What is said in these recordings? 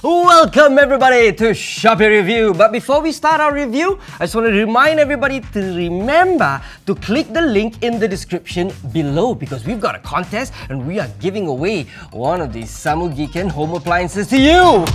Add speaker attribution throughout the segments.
Speaker 1: Welcome everybody to Shopee Review. But before we start our review, I just want to remind everybody to remember to click the link in the description below because we've got a contest and we are giving away one of these Samu Giken home appliances to you.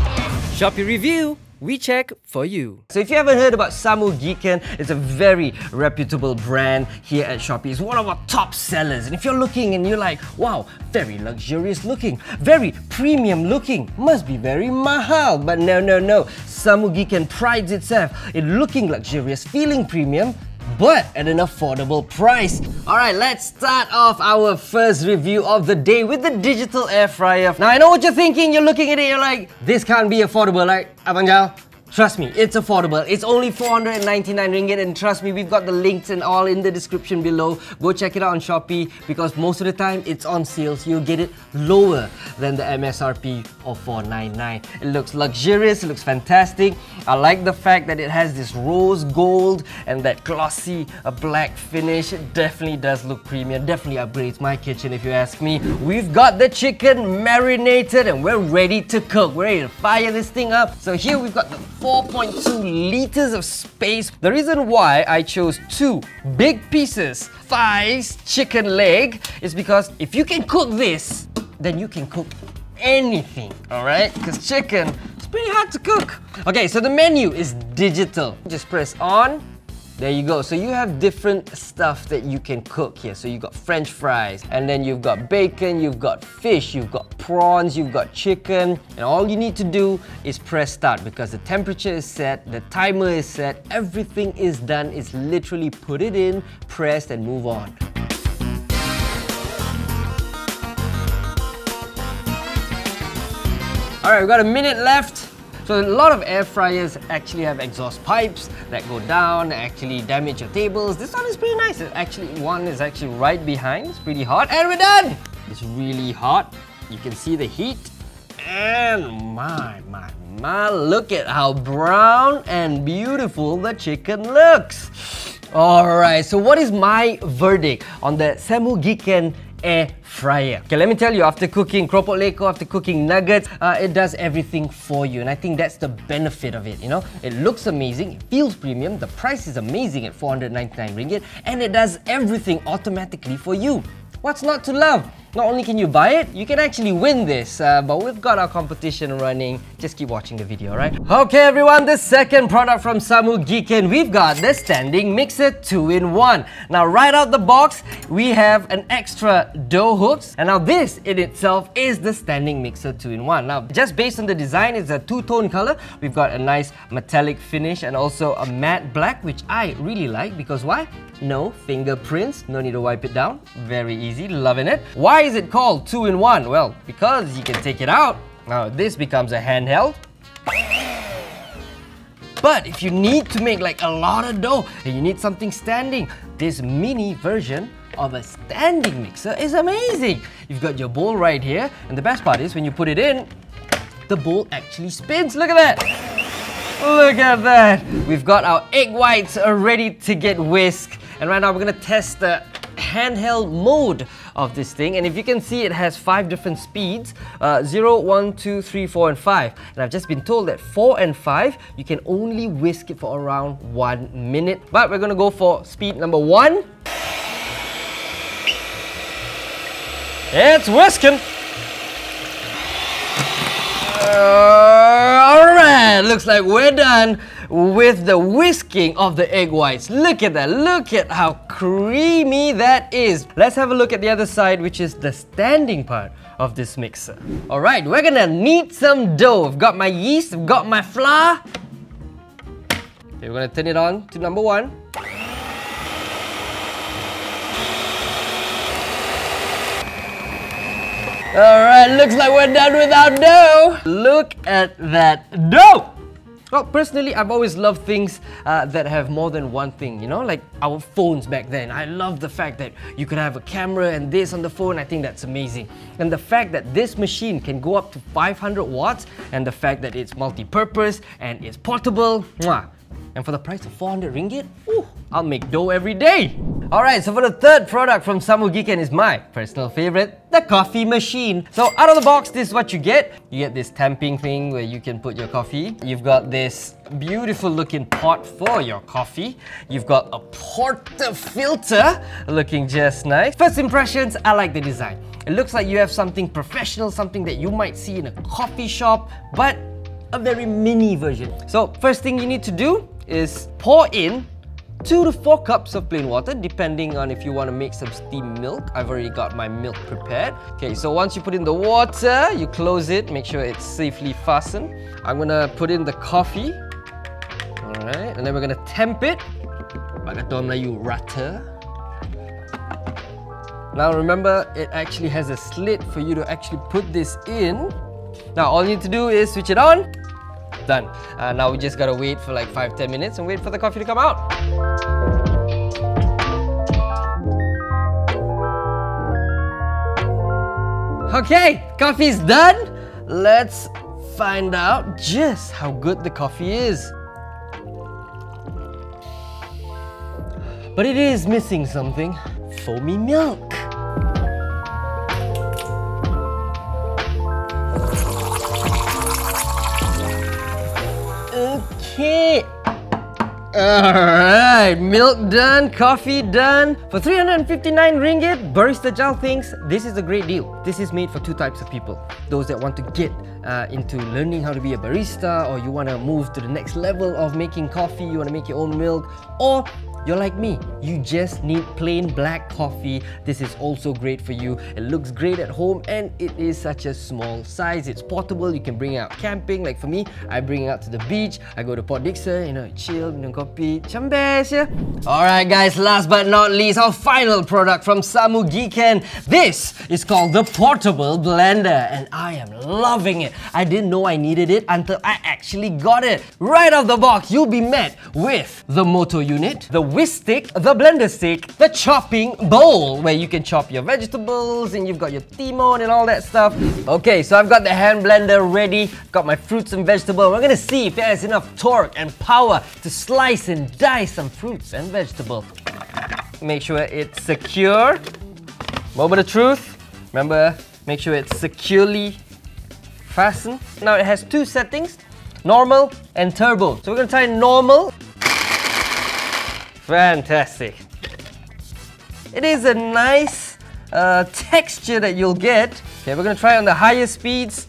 Speaker 1: Shopee Review, we check for you. So if you haven't heard about Samu Giken, it's a very reputable brand here at Shopee. It's one of our top sellers. And if you're looking and you're like, wow, very luxurious looking, very premium looking, must be very mahal. But no. Samu Giken prides itself in looking luxurious, feeling premium, but at an affordable price. Alright, let's start off our first review of the day with the digital air fryer. Now I know what you're thinking, you're looking at it, you're like, this can't be affordable, like, Abang Jal. Trust me, it's affordable. It's only 499 ringgit and trust me, we've got the links and all in the description below. Go check it out on Shopee because most of the time it's on sale, so you'll get it lower than the MSRP of 499. It looks luxurious, it looks fantastic. I like the fact that it has this rose gold and that glossy black finish. It definitely does look premium, definitely upgrades my kitchen if you ask me. We've got the chicken marinated and we're ready to cook. We're ready to fire this thing up. So here we've got the 4.2 liters of space. The reason why I chose two big pieces, thighs, chicken leg, is because if you can cook this, then you can cook anything, alright? Because chicken is pretty hard to cook. Okay, so the menu is digital. Just press on. There you go. So you have different stuff that you can cook here. So you've got French fries, and then you've got bacon, you've got fish, you've got prawns, you've got chicken. And all you need to do is press start because the temperature is set, the timer is set, everything is done. It's literally put it in, press and move on. Alright, we've got a minute left. So a lot of air fryers actually have exhaust pipes that go down, actually damage your tables. This one is pretty nice. One is actually right behind. It's pretty hot. And we're done! It's really hot. You can see the heat. And my, look at how brown and beautiful the chicken looks. Alright, so what is my verdict on the Samu Giken air fryer? Okay, let me tell you, after cooking keropok leko, after cooking nuggets, it does everything for you, and I think that's the benefit of it, you know? It looks amazing, it feels premium, the price is amazing at 499 ringgit, and it does everything automatically for you. What's not to love? Not only can you buy it, you can actually win this, but we've got our competition running. Just keep watching the video, right? Okay everyone, the second product from Samu Giken, we've got the Standing Mixer 2-in-1. Now right out the box, we have an extra dough hooks, and now this in itself is the Standing Mixer 2-in-1. Now just based on the design, it's a two-tone color. We've got a nice metallic finish and also a matte black, which I really like because why? No fingerprints, no need to wipe it down. Very easy, loving it. Why is it called 2-in-1? Well, because you can take it out. Now this becomes a handheld. But if you need to make like a lot of dough and you need something standing, this mini version of a standing mixer is amazing. You've got your bowl right here, and the best part is when you put it in, the bowl actually spins. Look at that! Look at that! We've got our egg whites ready to get whisked. And right now we're going to test the handheld mode of this thing. And if you can see, it has 5 different speeds. 0, 1, 2, 3, 4 and 5. And I've just been told that 4 and 5, you can only whisk it for around 1 minute. But we're going to go for speed number 1. It's whisking! Alright, looks like we're done with the whisking of the egg whites. Look at that, look at how creamy that is. Let's have a look at the other side, which is the standing part of this mixer. Alright, we're gonna knead some dough. I've got my yeast, I've got my flour. Okay, we're gonna turn it on to number 1. Alright, looks like we're done with our dough. Look at that dough! Well, personally, I've always loved things that have more than one thing, you know? Like our phones back then. I love the fact that you could have a camera and this on the phone. I think that's amazing. And the fact that this machine can go up to 500 watts and the fact that it's multi-purpose and it's portable. Mwah. And for the price of 400 ringgit, I'll make dough every day. Alright, so for the third product from Samu Giken is my personal favorite, the coffee machine. So out of the box, this is what you get. You get this tamping thing where you can put your coffee. You've got this beautiful looking pot for your coffee. You've got a portafilter looking just nice. First impressions, I like the design. It looks like you have something professional, something that you might see in a coffee shop, but a very mini version. So first thing you need to do is pour in 2 to 4 cups of plain water, depending on if you want to make some steamed milk. I've already got my milk prepared. Okay, so once you put in the water, you close it, make sure it's safely fastened. I'm gonna put in the coffee. Alright, and then we're gonna temp it. Bagaton Melayu rata. Now remember, it actually has a slit for you to actually put this in. Now all you need to do is switch it on. Done. Now we just gotta wait for like 5-10 minutes and wait for the coffee to come out. Okay, coffee's done. Let's find out just how good the coffee is. But it is missing something. Foamy milk. Okay. Alright, milk done, coffee done. For 359 ringgit, Barista Jal thinks this is a great deal. This is made for 2 types of people. Those that want to get into learning how to be a barista, or you want to move to the next level of making coffee, you want to make your own milk, or you're like me, you just need plain black coffee. This is also great for you. It looks great at home and it is such a small size. It's portable, you can bring it out camping. Like for me, I bring it out to the beach. I go to Port Dickson, chill, minum kopi, macam best, yeah? Alright guys, last but not least, our final product from Samu Giken. This is called the Portable Blender and I am loving it. I didn't know I needed it until I actually got it. Right off the box, you'll be met with the motor unit, the whisk stick, the blender stick, the chopping bowl where you can chop your vegetables and you've got your timon and all that stuff. Okay, so I've got the hand blender ready, got my fruits and vegetables. We're gonna see if it has enough torque and power to slice and dice some fruits and vegetables. Make sure it's secure. Moment of truth. Remember, make sure it's securely fastened. Now it has 2 settings, normal and turbo. So we're gonna try normal. Fantastic. It is a nice texture that you'll get. Okay, we're gonna try on the higher speeds.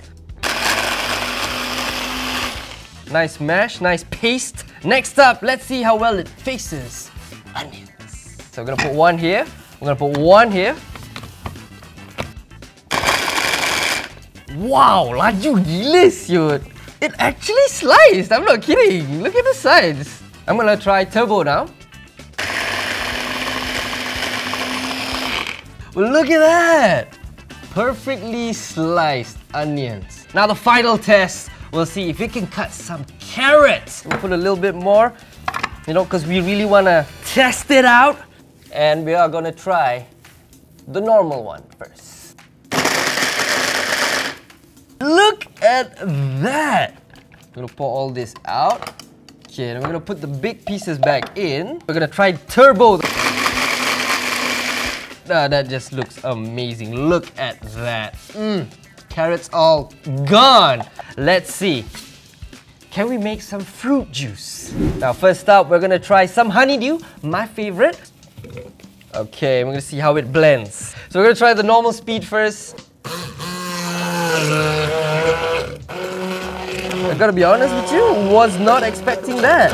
Speaker 1: Nice mash, nice paste. Next up, let's see how well it faces onions. So we're gonna put 1 here. We're gonna put 1 here. Wow, laju gila siut. It actually sliced, I'm not kidding. Look at the size. I'm gonna try turbo now. Well, look at that! Perfectly sliced onions. Now the final test, we'll see if we can cut some carrots. We'll put a little bit more, because we really want to test it out. And we are going to try the normal one first. Look at that! I'm going to pour all this out. Okay, then we're going to put the big pieces back in. We're going to try turbo. That just looks amazing. Look at that. Carrots all gone. Let's see. Can we make some fruit juice? Now first up, we're gonna try some honeydew, my favorite. Okay, we're gonna see how it blends. So we're gonna try the normal speed first. I gotta be honest with you, was not expecting that.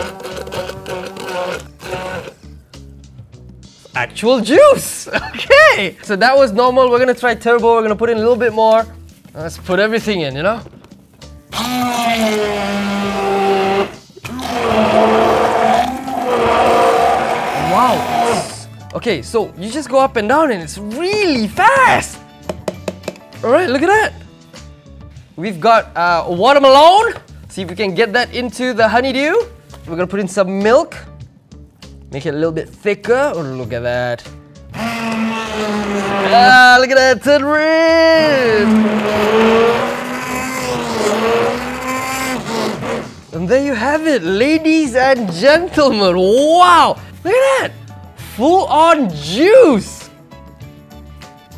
Speaker 1: Actual juice! Okay! So that was normal, we're gonna try turbo, we're gonna put in a little bit more. Let's put everything in, Wow! Okay, so you just go up and down and it's really fast! Alright, look at that! We've got watermelon. See if we can get that into the honeydew. We're gonna put in some milk. Make it a little bit thicker. Oh, look at that. Look at that, turn red! And there you have it, ladies and gentlemen. Wow! Look at that! full-on juice!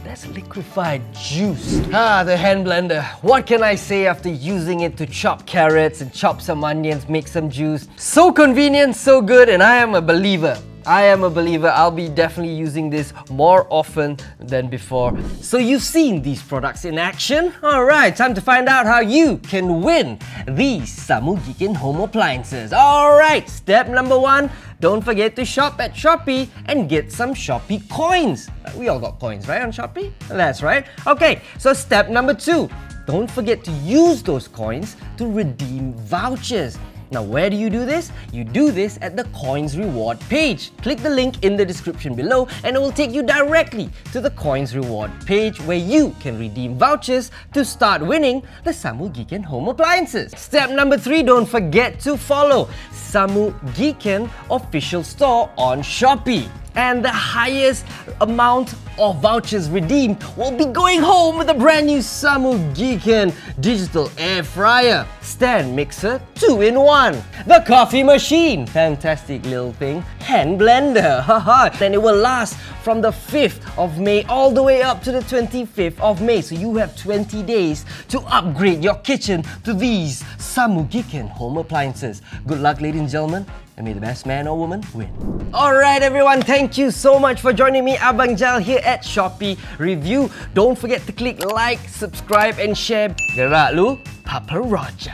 Speaker 1: That's liquefied juice. The hand blender. What can I say after using it to chop carrots and chop some onions, make some juice? So convenient, so good, and I am a believer. I'll be definitely using this more often than before. So you've seen these products in action? Alright, time to find out how you can win these Samu Giken home appliances. Alright, step number 1, don't forget to shop at Shopee and get some Shopee coins. We all got coins, right, on Shopee? That's right. Okay, so step number 2, don't forget to use those coins to redeem vouchers. Now, where do you do this? You do this at the Coins Reward page. Click the link in the description below and it will take you directly to the Coins Reward page where you can redeem vouchers to start winning the Samu Giken home appliances. Step number 3, don't forget to follow Samu Giken official store on Shopee. And the highest amount of vouchers redeemed will be going home with a brand new Samu Giken Digital AirFryer Stand Mixer 2-in-1. The coffee machine, fantastic little thing. Hand blender, haha. Then it will last from the 5th of May all the way up to the 25th of May. So you have 20 days to upgrade your kitchen to these Samu Giken home appliances. Good luck, ladies and gentlemen, and may the best man or woman win. Alright everyone, thank you so much for joining me, Abang Jal, here at Shopee Review. Don't forget to click like, subscribe and share. Gerak lu, Papa Roger.